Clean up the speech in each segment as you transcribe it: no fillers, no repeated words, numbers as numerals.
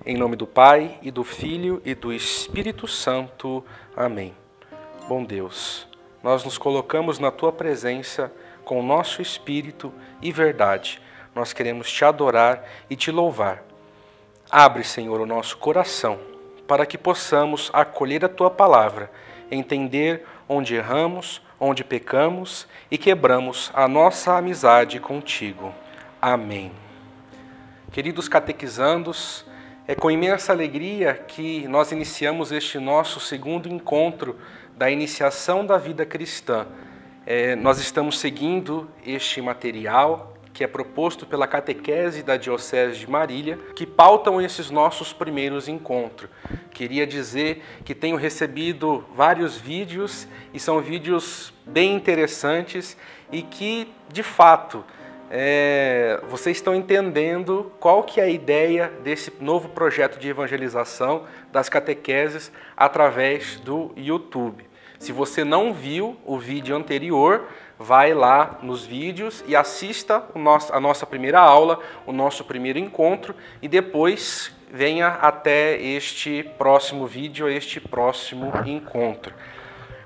Em nome do Pai, e do Filho, e do Espírito Santo. Amém. Bom Deus, nós nos colocamos na Tua presença com o nosso espírito e verdade. Nós queremos Te adorar e Te louvar. Abre, Senhor, o nosso coração, para que possamos acolher a Tua palavra, entender onde erramos, onde pecamos e quebramos a nossa amizade contigo. Amém. Queridos catequizandos, é com imensa alegria que nós iniciamos este nosso segundo encontro da iniciação da vida cristã. Nós estamos seguindo este material que é proposto pela catequese da Diocese de Marília, que pautam esses nossos primeiros encontros. Queria dizer que tenho recebido vários vídeos e são vídeos bem interessantes e que, de fato, vocês estão entendendo qual que é a ideia desse novo projeto de evangelização das catequeses através do YouTube. Se você não viu o vídeo anterior, vai lá nos vídeos e assista a nossa primeira aula, o nosso primeiro encontro, e depois venha até este próximo vídeo, este próximo encontro.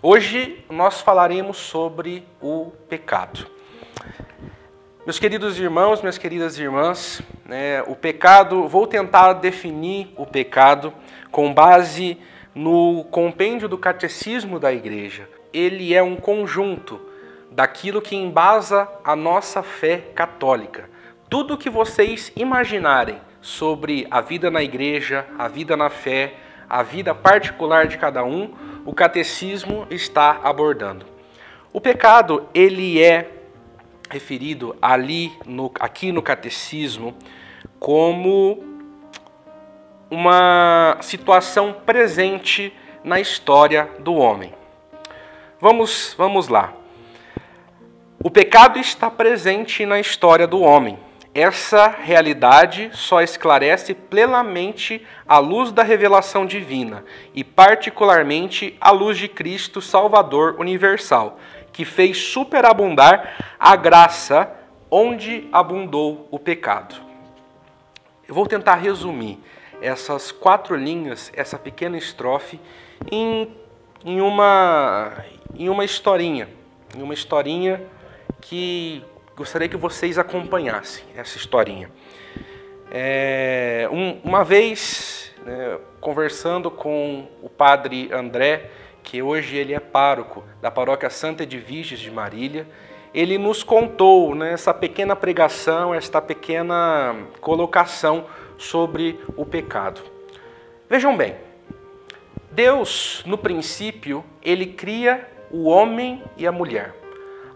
Hoje nós falaremos sobre o pecado. Meus queridos irmãos, minhas queridas irmãs, o pecado, vou tentar definir o pecado com base no compêndio do Catecismo da Igreja. Ele é um conjunto daquilo que embasa a nossa fé católica. Tudo que vocês imaginarem sobre a vida na igreja, a vida na fé, a vida particular de cada um, o Catecismo está abordando. O pecado, ele é referido aqui no Catecismo como uma situação presente na história do homem. Vamos lá. O pecado está presente na história do homem. Essa realidade só esclarece plenamente à luz da revelação divina e particularmente à luz de Cristo Salvador universal, que fez superabundar a graça onde abundou o pecado. Eu vou tentar resumir essas 4 linhas, essa pequena estrofe, em uma historinha que gostaria que vocês acompanhassem essa historinha. Uma vez, conversando com o padre André, que hoje ele é pároco da paróquia Santa Edviges de Marília, ele nos contou essa pequena pregação, esta pequena colocação sobre o pecado. Vejam bem, Deus, no princípio, ele cria o homem e a mulher,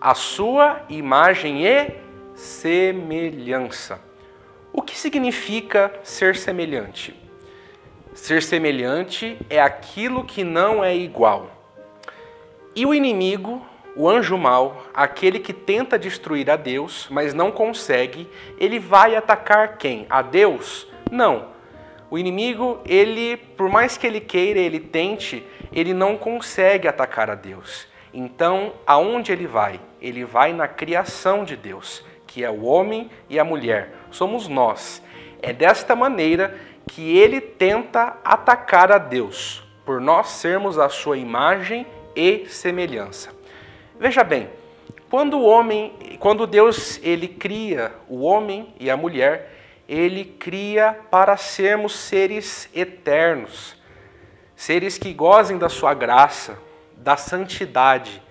a sua imagem e semelhança. O que significa ser semelhante? Ser semelhante é aquilo que não é igual. E o inimigo, o anjo mau, aquele que tenta destruir a Deus, mas não consegue, ele vai atacar quem? A Deus? Não. O inimigo, por mais que ele queira, ele tente, ele não consegue atacar a Deus. Então, aonde ele vai? Ele vai na criação de Deus, que é o homem e a mulher. Somos nós. É desta maneira que ele tenta atacar a Deus, por nós sermos a sua imagem e semelhança. Veja bem, quando Deus ele cria o homem e a mulher, ele cria para sermos seres eternos, seres que gozem da sua graça, da santidade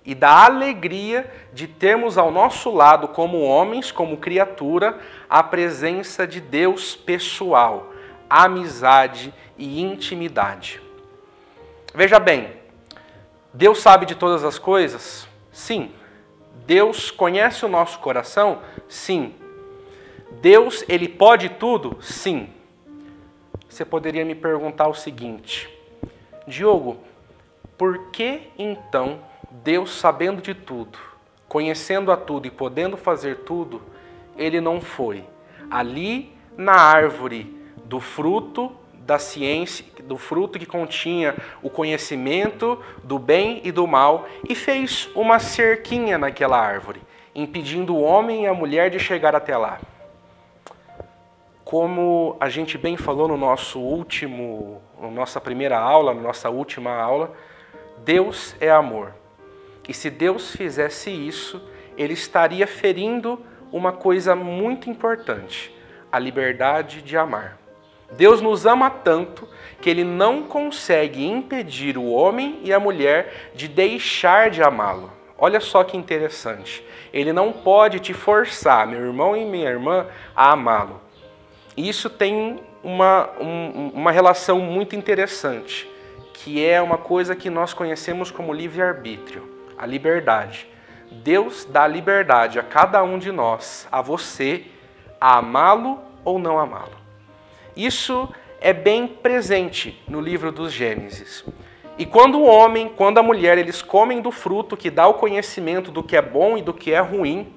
e da alegria de termos ao nosso lado, como homens, como criatura, a presença de Deus pessoal, amizade e intimidade. Veja bem, Deus sabe de todas as coisas? Sim. Deus conhece o nosso coração? Sim. Deus, ele pode tudo? Sim. Você poderia me perguntar o seguinte: Diogo, por que então Deus, sabendo de tudo, conhecendo a tudo e podendo fazer tudo, ele não foi ali na árvore do fruto da ciência, do fruto que continha o conhecimento do bem e do mal, e fez uma cerquinha naquela árvore, impedindo o homem e a mulher de chegar até lá? como a gente bem falou na nossa primeira aula, na nossa última aula, Deus é amor. E se Deus fizesse isso, Ele estaria ferindo uma coisa muito importante, a liberdade de amar. Deus nos ama tanto que Ele não consegue impedir o homem e a mulher de deixar de amá-lo. Olha só que interessante. Ele não pode te forçar, meu irmão e minha irmã, a amá-lo. Isso tem uma relação muito interessante, que é uma coisa que nós conhecemos como livre-arbítrio, a liberdade. Deus dá liberdade a cada um de nós, a você, a amá-lo ou não amá-lo. Isso é bem presente no livro dos Gênesis. E quando o homem, quando a mulher, eles comem do fruto que dá o conhecimento do que é bom e do que é ruim,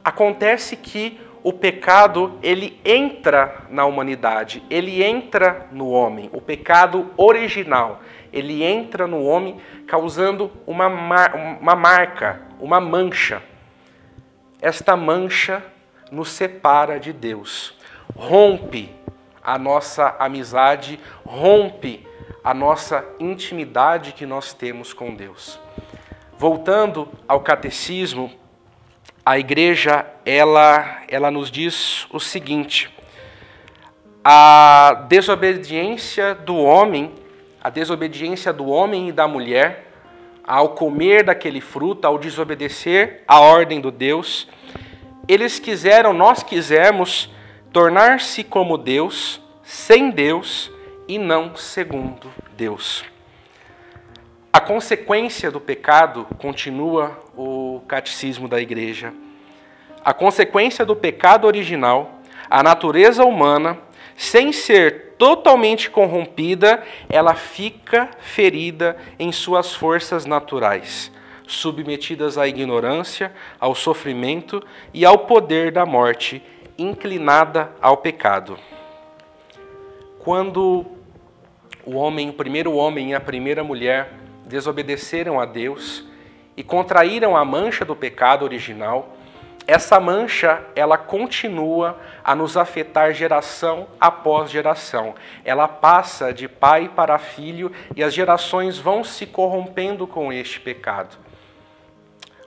acontece que o pecado, ele entra na humanidade, ele entra no homem, o pecado original, ele entra no homem causando uma marca, uma mancha. Esta mancha nos separa de Deus, rompe a nossa amizade, rompe a nossa intimidade que nós temos com Deus. Voltando ao catecismo, a igreja, ela nos diz o seguinte: a desobediência do homem e da mulher, ao comer daquele fruto, ao desobedecer a ordem do Deus, nós quisemos tornar-se como Deus, sem Deus e não segundo Deus. A consequência do pecado, continua o catecismo da igreja, a consequência do pecado original, a natureza humana, sem ser totalmente corrompida, ela fica ferida em suas forças naturais, submetidas à ignorância, ao sofrimento e ao poder da morte, inclinada ao pecado. Quando o primeiro homem e a primeira mulher desobedeceram a Deus e contraíram a mancha do pecado original, essa mancha, ela continua a nos afetar geração após geração. Ela passa de pai para filho e as gerações vão se corrompendo com este pecado.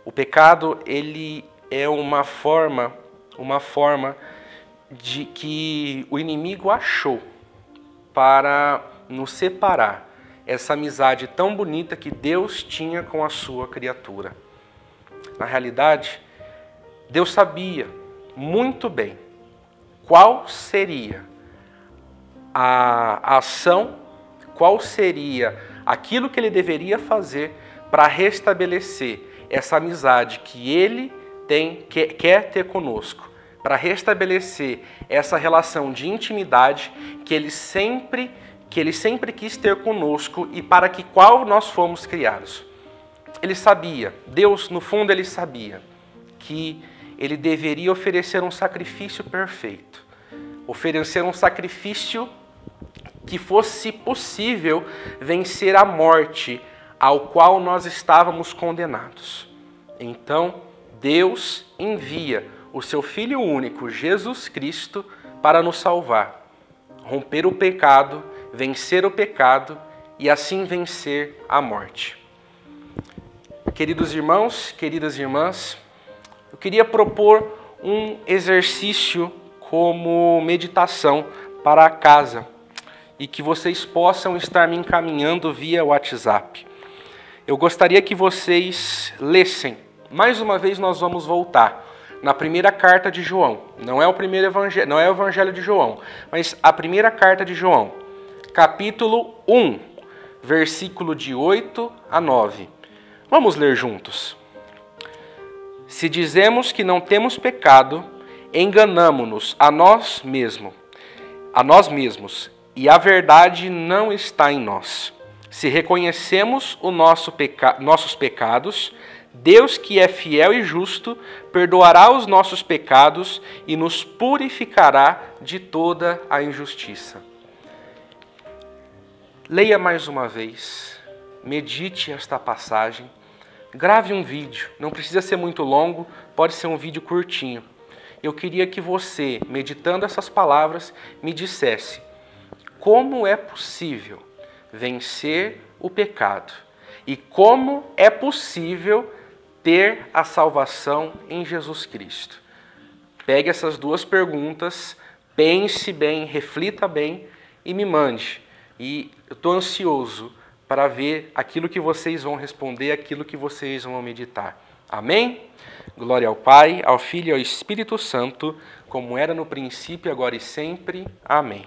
O pecado, ele é uma forma de que o inimigo achou para nos separar essa amizade tão bonita que Deus tinha com a sua criatura. Na realidade, Deus sabia muito bem qual seria a ação, qual seria aquilo que Ele deveria fazer para restabelecer essa amizade que Ele quer ter conosco, para restabelecer essa relação de intimidade que Ele sempre quis ter conosco e para que qual nós fomos criados. Ele sabia, Deus no fundo Ele sabia que Ele deveria oferecer um sacrifício perfeito, oferecer um sacrifício que fosse possível vencer a morte ao qual nós estávamos condenados. Então, Deus envia o seu Filho único, Jesus Cristo, para nos salvar, romper o pecado, vencer o pecado e assim vencer a morte. Queridos irmãos, queridas irmãs, eu queria propor um exercício como meditação para a casa e que vocês possam estar me encaminhando via WhatsApp. Eu gostaria que vocês lessem. Mais uma vez nós vamos voltar na primeira carta de João. Não é o primeiro evangelho, não é o evangelho de João, mas a primeira carta de João, capítulo 1, versículo de 8 a 9. Vamos ler juntos. Se dizemos que não temos pecado, enganamo-nos a nós mesmos, e a verdade não está em nós. Se reconhecemos nossos pecados, Deus, que é fiel e justo, perdoará os nossos pecados e nos purificará de toda a injustiça. Leia mais uma vez, medite esta passagem, grave um vídeo, não precisa ser muito longo, pode ser um vídeo curtinho. eu queria que você, meditando essas palavras, me dissesse como é possível vencer o pecado e como é possível ter a salvação em Jesus Cristo. Pegue essas duas perguntas, pense bem, reflita bem e me mande. E eu estou ansioso para ver aquilo que vocês vão responder, aquilo que vocês vão meditar. Amém? Glória ao Pai, ao Filho e ao Espírito Santo, como era no princípio, agora e sempre. Amém.